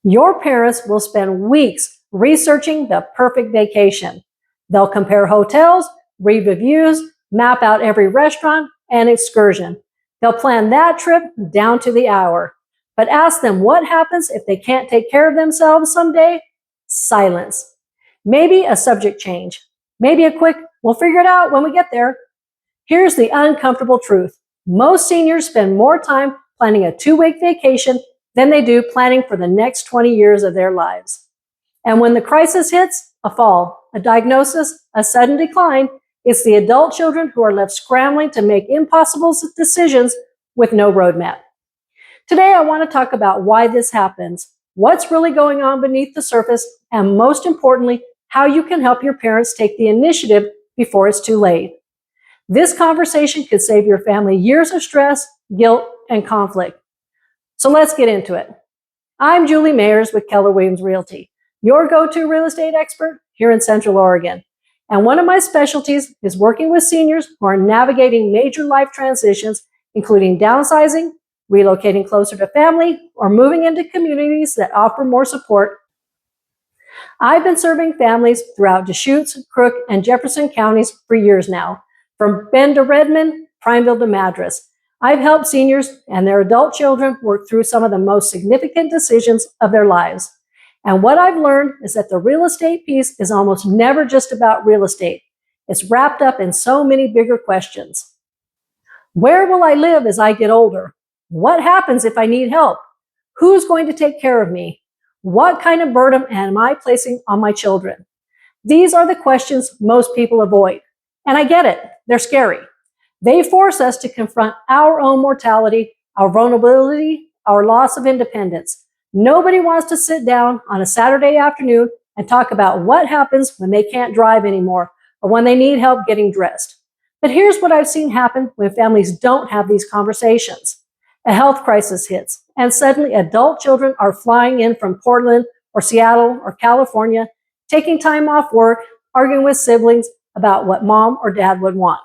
Your parents will spend weeks researching the perfect vacation. They'll compare hotels, read reviews, map out every restaurant and excursion. They'll plan that trip down to the hour. But ask them what happens if they can't take care of themselves someday? Silence. Maybe a subject change. Maybe a quick, we'll figure it out when we get there. Here's the uncomfortable truth. Most seniors spend more time planning a 2-week vacation than they do planning for the next 20 years of their lives. And when the crisis hits, a fall, a diagnosis, a sudden decline, it's the adult children who are left scrambling to make impossible decisions with no roadmap. Today, I want to talk about why this happens, what's really going on beneath the surface, and most importantly, how you can help your parents take the initiative before it's too late. This conversation could save your family years of stress, guilt, and conflict. So let's get into it. I'm Julie Mayers with Keller Realty, your go-to real estate expert here in Central Oregon. And one of my specialties is working with seniors who are navigating major life transitions, including downsizing, relocating closer to family, or moving into communities that offer more support. I've been serving families throughout Deschutes, Crook, and Jefferson counties for years now, from Bend to Redmond, Prineville to Madras. I've helped seniors and their adult children work through some of the most significant decisions of their lives. And what I've learned is that the real estate piece is almost never just about real estate. It's wrapped up in so many bigger questions. Where will I live as I get older? What happens if I need help? Who's going to take care of me? What kind of burden am I placing on my children? These are the questions most people avoid. And I get it, they're scary. They force us to confront our own mortality, our vulnerability, our loss of independence. Nobody wants to sit down on a Saturday afternoon and talk about what happens when they can't drive anymore or when they need help getting dressed. But here's what I've seen happen when families don't have these conversations. A health crisis hits, and suddenly adult children are flying in from Portland or Seattle or California, taking time off work, arguing with siblings about what mom or dad would want,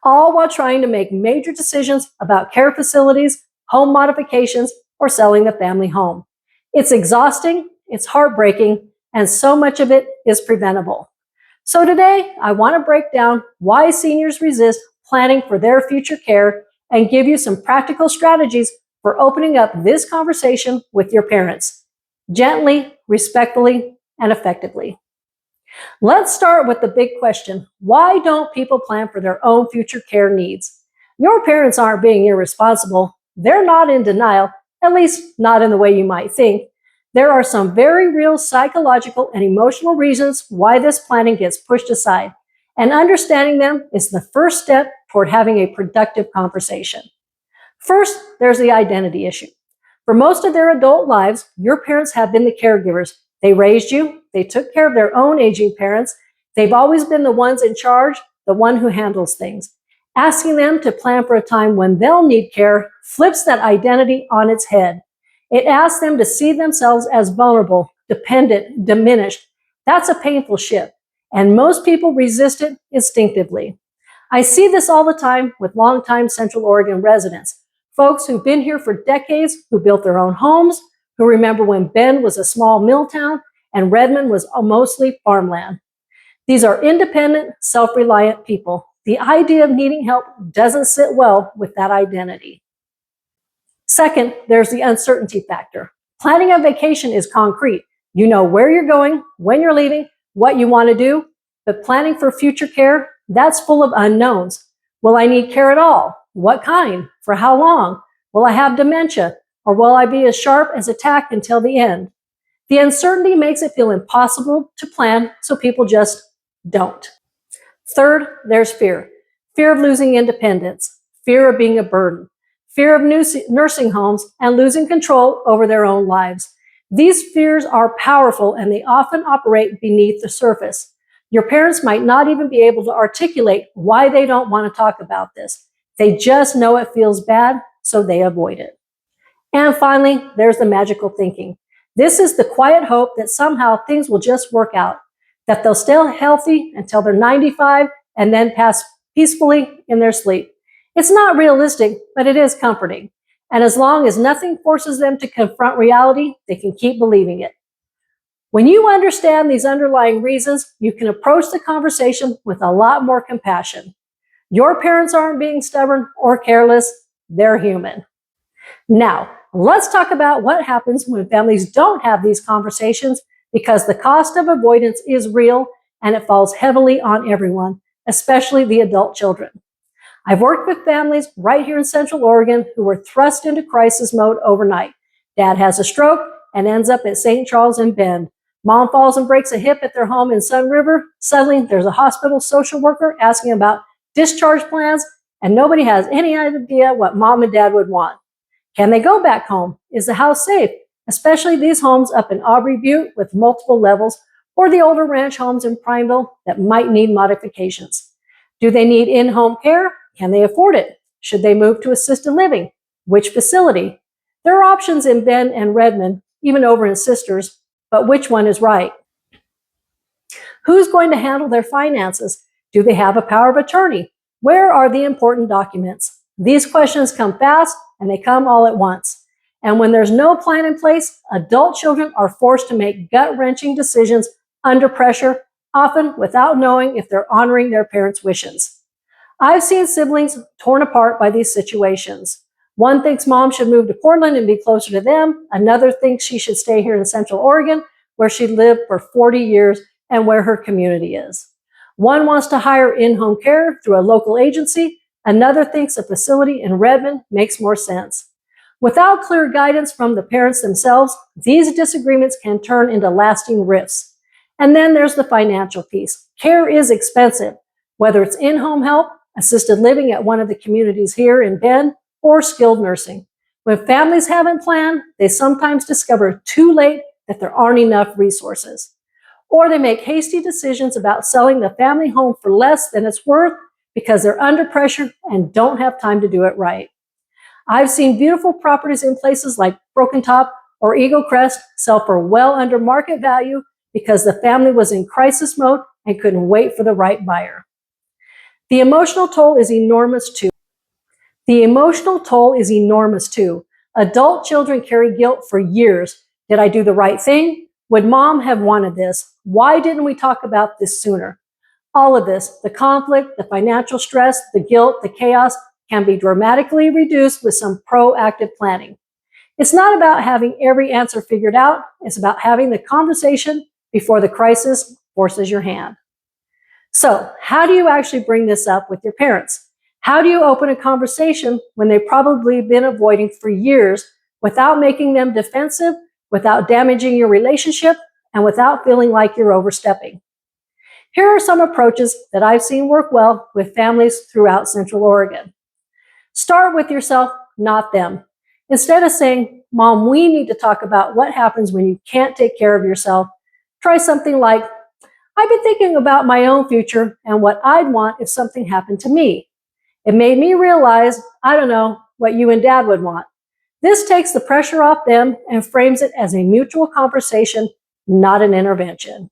all while trying to make major decisions about care facilities, home modifications, or selling the family home. It's exhausting, it's heartbreaking, and so much of it is preventable. So today, I want to break down why seniors resist planning for their future care and give you some practical strategies for opening up this conversation with your parents, gently, respectfully, and effectively. Let's start with the big question. Why don't people plan for their own future care needs? Your parents aren't being irresponsible. They're not in denial, at least not in the way you might think. There are some very real psychological and emotional reasons why this planning gets pushed aside, and understanding them is the first step toward having a productive conversation. First, there's the identity issue. For most of their adult lives, your parents have been the caregivers. They raised you, they took care of their own aging parents. They've always been the ones in charge, the one who handles things. Asking them to plan for a time when they'll need care flips that identity on its head. It asks them to see themselves as vulnerable, dependent, diminished. That's a painful shift, and most people resist it instinctively. I see this all the time with longtime Central Oregon residents, folks who've been here for decades, who built their own homes, who remember when Bend was a small mill town and Redmond was mostly farmland. These are independent, self-reliant people. The idea of needing help doesn't sit well with that identity. Second, there's the uncertainty factor. Planning a vacation is concrete. You know where you're going, when you're leaving, what you want to do, but planning for future care, that's full of unknowns. Will I need care at all? What kind? For how long? Will I have dementia? Or will I be as sharp as a tack until the end? The uncertainty makes it feel impossible to plan, so people just don't. Third, there's fear. Fear of losing independence, fear of being a burden, fear of nursing homes, and losing control over their own lives. These fears are powerful, and they often operate beneath the surface. Your parents might not even be able to articulate why they don't want to talk about this. They just know it feels bad, so they avoid it. And finally, there's the magical thinking. This is the quiet hope that somehow things will just work out, that they'll stay healthy until they're 95 and then pass peacefully in their sleep. It's not realistic, but it is comforting. And as long as nothing forces them to confront reality, they can keep believing it. When you understand these underlying reasons, you can approach the conversation with a lot more compassion. Your parents aren't being stubborn or careless, they're human. Now, let's talk about what happens when families don't have these conversations, because the cost of avoidance is real and it falls heavily on everyone, especially the adult children. I've worked with families right here in Central Oregon who were thrust into crisis mode overnight. Dad has a stroke and ends up at St. Charles in Bend. Mom falls and breaks a hip at their home in Sun River. Suddenly, there's a hospital social worker asking about discharge plans, and nobody has any idea what mom and dad would want. Can they go back home? Is the house safe? Especially these homes up in Aubrey Butte with multiple levels, or the older ranch homes in Prineville that might need modifications. Do they need in-home care? Can they afford it? Should they move to assisted living? Which facility? There are options in Bend and Redmond, even over in Sisters, but which one is right? Who's going to handle their finances? Do they have a power of attorney? Where are the important documents? These questions come fast and they come all at once. And when there's no plan in place, adult children are forced to make gut-wrenching decisions under pressure, often without knowing if they're honoring their parents' wishes. I've seen siblings torn apart by these situations. One thinks mom should move to Portland and be closer to them. Another thinks she should stay here in Central Oregon, where she lived for 40 years and where her community is. One wants to hire in-home care through a local agency. Another thinks a facility in Redmond makes more sense. Without clear guidance from the parents themselves, these disagreements can turn into lasting rifts. And then there's the financial piece. Care is expensive, whether it's in-home help, assisted living at one of the communities here in Bend, or skilled nursing. When families haven't planned, they sometimes discover too late that there aren't enough resources. Or they make hasty decisions about selling the family home for less than it's worth because they're under pressure and don't have time to do it right. I've seen beautiful properties in places like Broken Top or Eagle Crest sell for well under market value because the family was in crisis mode and couldn't wait for the right buyer. The emotional toll is enormous too. Adult children carry guilt for years. Did I do the right thing? Would mom have wanted this? Why didn't we talk about this sooner? All of this, the conflict, the financial stress, the guilt, the chaos, can be dramatically reduced with some proactive planning. It's not about having every answer figured out. It's about having the conversation before the crisis forces your hand. So, how do you actually bring this up with your parents? How do you open a conversation when they've probably been avoiding for years without making them defensive, without damaging your relationship, and without feeling like you're overstepping? Here are some approaches that I've seen work well with families throughout Central Oregon. Start with yourself, not them. Instead of saying, Mom, we need to talk about what happens when you can't take care of yourself, try something like, I've been thinking about my own future and what I'd want if something happened to me. It made me realize, I don't know, what you and Dad would want. This takes the pressure off them and frames it as a mutual conversation, not an intervention.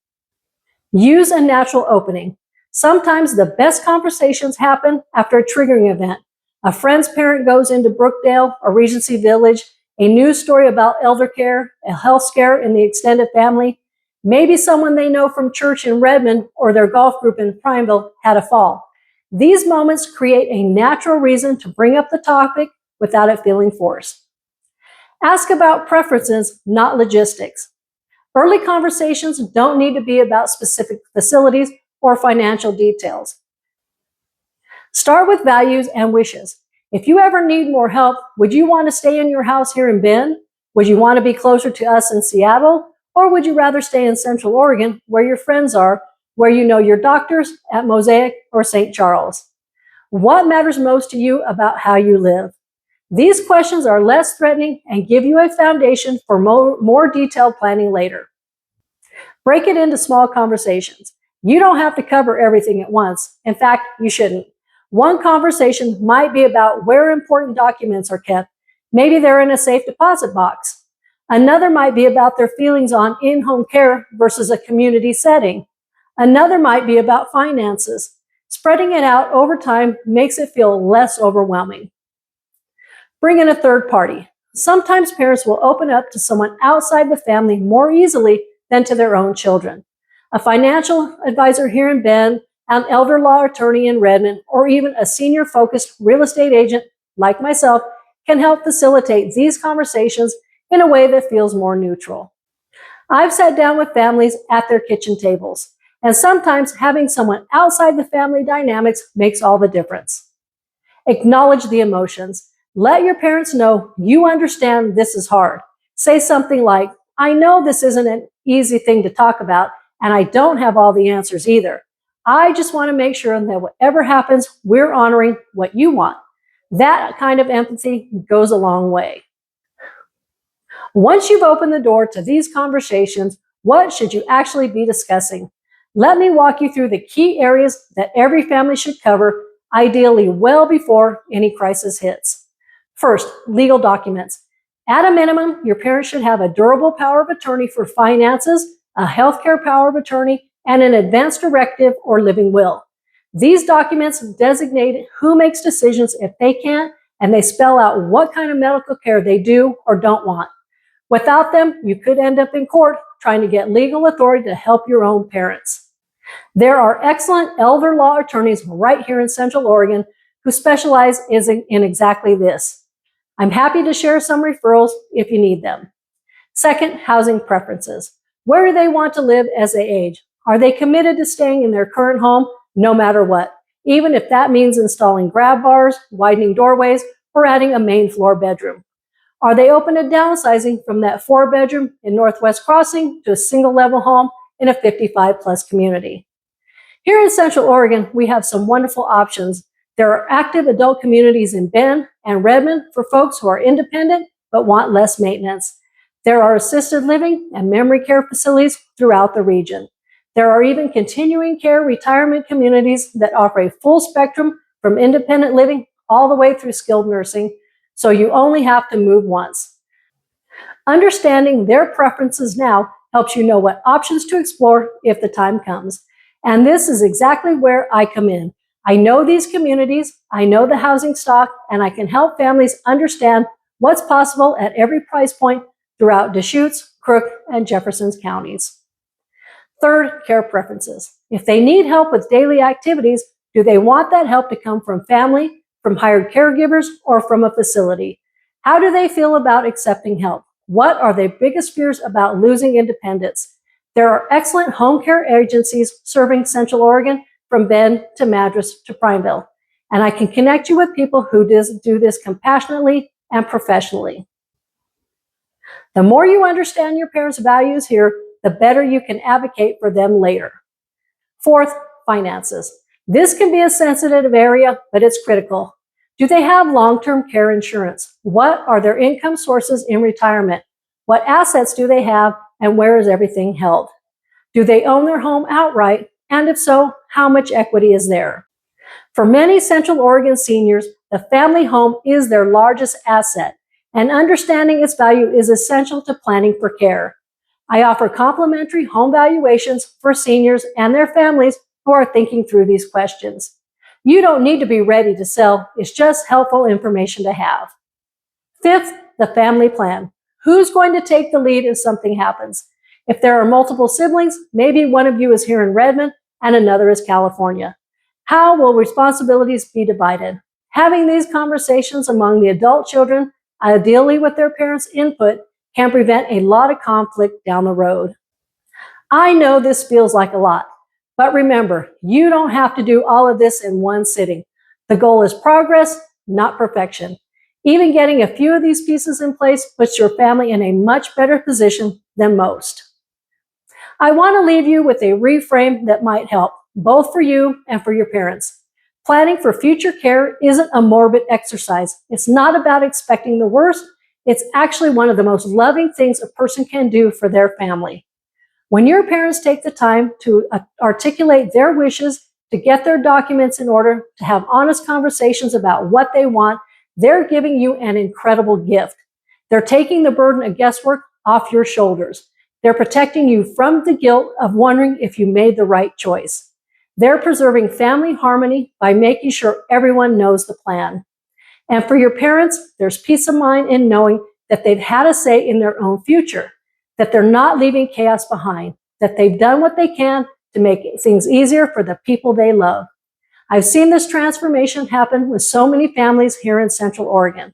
Use a natural opening. Sometimes the best conversations happen after a triggering event. A friend's parent goes into Brookdale or Regency Village, a news story about elder care, a health scare in the extended family, maybe someone they know from church in Redmond or their golf group in Prineville had a fall. These moments create a natural reason to bring up the topic without it feeling forced. Ask about preferences, not logistics. Early conversations don't need to be about specific facilities or financial details. Start with values and wishes. If you ever need more help, would you want to stay in your house here in Bend? Would you want to be closer to us in Seattle? Or would you rather stay in Central Oregon where your friends are, where you know your doctors at Mosaic or St. Charles? What matters most to you about how you live? These questions are less threatening and give you a foundation for more detailed planning later. Break it into small conversations. You don't have to cover everything at once. In fact, you shouldn't. One conversation might be about where important documents are kept. Maybe they're in a safe deposit box. Another might be about their feelings on in-home care versus a community setting. Another might be about finances. Spreading it out over time makes it feel less overwhelming. Bring in a third party. Sometimes parents will open up to someone outside the family more easily than to their own children. A financial advisor here in Bend, an elder law attorney in Redmond, or even a senior-focused real estate agent like myself can help facilitate these conversations in a way that feels more neutral. I've sat down with families at their kitchen tables, and sometimes having someone outside the family dynamics makes all the difference. Acknowledge the emotions. Let your parents know you understand this is hard. Say something like, I know this isn't an easy thing to talk about, and I don't have all the answers either. I just want to make sure that whatever happens, we're honoring what you want. That kind of empathy goes a long way. Once you've opened the door to these conversations, what should you actually be discussing? Let me walk you through the key areas that every family should cover, ideally well before any crisis hits. First, legal documents. At a minimum, your parents should have a durable power of attorney for finances, a healthcare power of attorney, and an advance directive or living will. These documents designate who makes decisions if they can't, and they spell out what kind of medical care they do or don't want. Without them, you could end up in court trying to get legal authority to help your own parents. There are excellent elder law attorneys right here in Central Oregon who specialize in exactly this. I'm happy to share some referrals if you need them. Second, housing preferences. Where do they want to live as they age? Are they committed to staying in their current home no matter what, even if that means installing grab bars, widening doorways, or adding a main floor bedroom? Are they open to downsizing from that 4-bedroom in Northwest Crossing to a single-level home in a 55-plus community? Here in Central Oregon, we have some wonderful options. There are active adult communities in Bend and Redmond for folks who are independent but want less maintenance. There are assisted living and memory care facilities throughout the region. There are even continuing care retirement communities that offer a full spectrum from independent living all the way through skilled nursing, so you only have to move once. Understanding their preferences now helps you know what options to explore if the time comes. And this is exactly where I come in. I know these communities, I know the housing stock, and I can help families understand what's possible at every price point throughout Deschutes, Crook, and Jefferson counties. Third, care preferences. If they need help with daily activities, do they want that help to come from family, from hired caregivers, or from a facility? How do they feel about accepting help? What are their biggest fears about losing independence? There are excellent home care agencies serving Central Oregon from Bend to Madras to Prineville, and I can connect you with people who do this compassionately and professionally. The more you understand your parents' values here, the better you can advocate for them later. Fourth, finances. This can be a sensitive area, but it's critical. Do they have long-term care insurance? What are their income sources in retirement? What assets do they have, and where is everything held? Do they own their home outright? And if so, how much equity is there? For many Central Oregon seniors, the family home is their largest asset, and understanding its value is essential to planning for care. I offer complimentary home valuations for seniors and their families who are thinking through these questions. You don't need to be ready to sell. It's just helpful information to have. Fifth, the family plan. Who's going to take the lead if something happens? If there are multiple siblings, maybe one of you is here in Redmond and another is California. How will responsibilities be divided? Having these conversations among the adult children, ideally with their parents' input, can prevent a lot of conflict down the road. I know this feels like a lot, but remember, you don't have to do all of this in one sitting. The goal is progress, not perfection. Even getting a few of these pieces in place puts your family in a much better position than most. I want to leave you with a reframe that might help, both for you and for your parents. Planning for future care isn't a morbid exercise. It's not about expecting the worst. It's actually one of the most loving things a person can do for their family. When your parents take the time to articulate their wishes, to get their documents in order, to have honest conversations about what they want, they're giving you an incredible gift. They're taking the burden of guesswork off your shoulders. They're protecting you from the guilt of wondering if you made the right choice. They're preserving family harmony by making sure everyone knows the plan. And for your parents, there's peace of mind in knowing that they've had a say in their own future, that they're not leaving chaos behind, that they've done what they can to make things easier for the people they love. I've seen this transformation happen with so many families here in Central Oregon.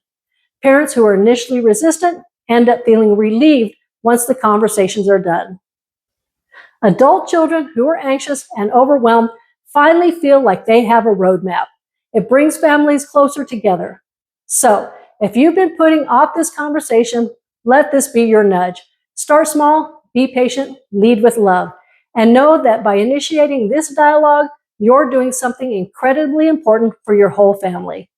Parents who are initially resistant end up feeling relieved once the conversations are done. Adult children who are anxious and overwhelmed finally feel like they have a roadmap. It brings families closer together. So, if you've been putting off this conversation, let this be your nudge. Start small, be patient, lead with love, and know that by initiating this dialogue, you're doing something incredibly important for your whole family.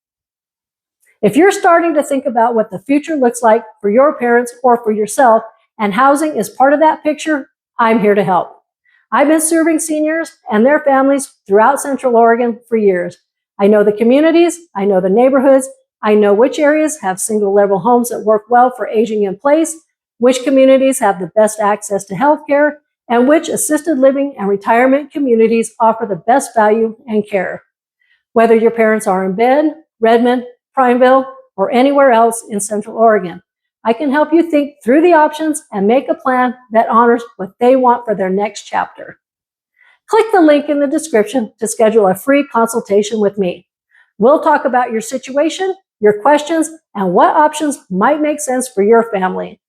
If you're starting to think about what the future looks like for your parents or for yourself, and housing is part of that picture, I'm here to help. I've been serving seniors and their families throughout Central Oregon for years. I know the communities, I know the neighborhoods, I know which areas have single-level homes that work well for aging in place, which communities have the best access to health care, and which assisted living and retirement communities offer the best value and care. Whether your parents are in Bend, Redmond, Prineville, or anywhere else in Central Oregon, I can help you think through the options and make a plan that honors what they want for their next chapter. Click the link in the description to schedule a free consultation with me. We'll talk about your situation, your questions, and what options might make sense for your family.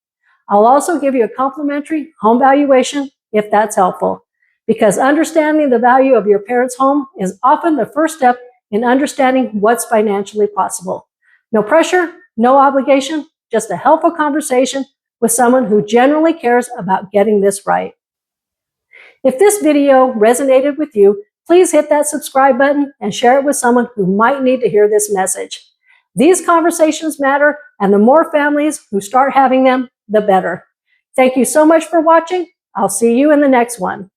I'll also give you a complimentary home valuation if that's helpful, because understanding the value of your parents' home is often the first step in understanding what's financially possible. No pressure, no obligation, just a helpful conversation with someone who genuinely cares about getting this right. If this video resonated with you, please hit that subscribe button and share it with someone who might need to hear this message. These conversations matter, and the more families who start having them, the better. Thank you so much for watching. I'll see you in the next one.